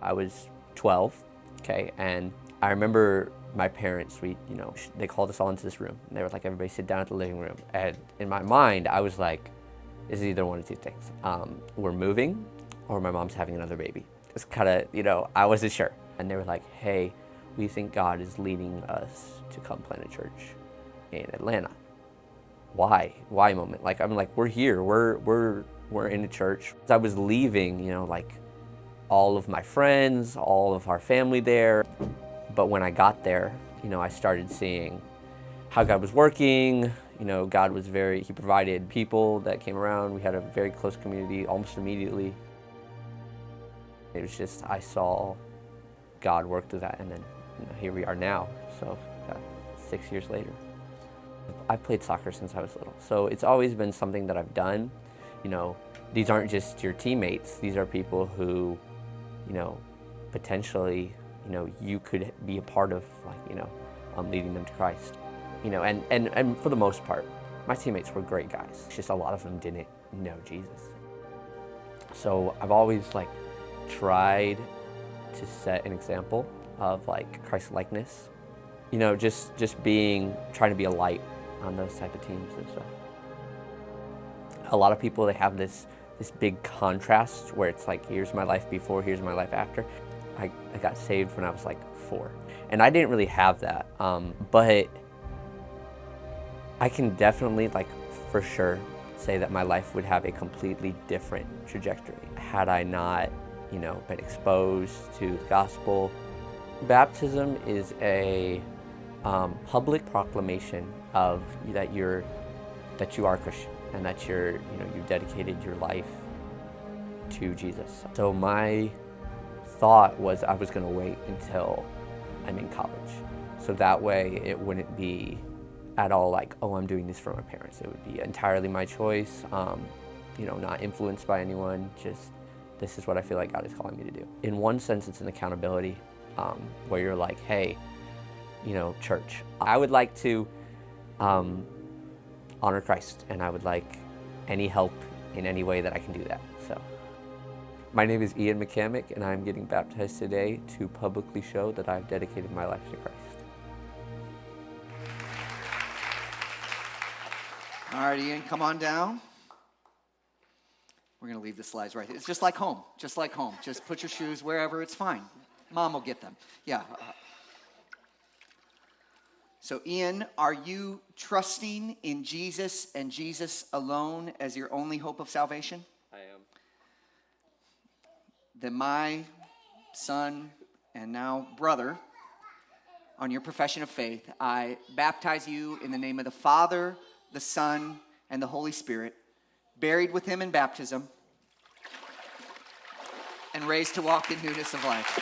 I was 12, okay, and I remember my parents, they called us all into this room, and they were like, everybody sit down at the living room. And in my mind, I was like, it's either one of two things. We're moving, or my mom's having another baby. It's kind of, I wasn't sure. And they were like, hey, we think God is leading us to come plant a church in Atlanta. Why moment? Like, I'm like, we're here, we're in a church. As I was leaving, like all of my friends, all of our family there. But when I got there, I started seeing how God was working. God was he provided people that came around. We had a very close community almost immediately. It was just, I saw God work through that, and then here we are now. So 6 years later. I've played soccer since I was little, so it's always been something that I've done. These aren't just your teammates. These are people who, potentially, you could be a part of, leading them to Christ. And for the most part, my teammates were great guys. It's just a lot of them didn't know Jesus. So I've always tried to set an example of Christ-likeness. Just trying to be a light on those type of teams and stuff. A lot of people, they have this big contrast where it's like, here's my life before, here's my life after. I got saved when I was 4, and I didn't really have that, but I can definitely for sure say that my life would have a completely different trajectory had I not been exposed to the gospel. Baptism is a public proclamation of that you are Christian, and that you dedicated your life to Jesus. So my thought was I was going to wait until I'm in college, so that way it wouldn't be at all oh, I'm doing this for my parents. It would be entirely my choice, not influenced by anyone. Just, this is what I feel like God is calling me to do. In one sense, it's an accountability, where you're like, hey, church, I would like to honor Christ, and I would like any help in any way that I can do that. So, my name is McCammack, and I'm getting baptized today to publicly show that I've dedicated my life to Christ. All right, Ian, come on down. We're going to leave the slides right here. It's just like home, just like home. Just put your shoes wherever, it's fine. Mom will get them. Yeah. So, Ian, are you trusting in Jesus and Jesus alone as your only hope of salvation? I am. Then my son and now brother, on your profession of faith, I baptize you in the name of the Father, the Son, and the Holy Spirit, buried with him in baptism, and raised to walk in newness of life.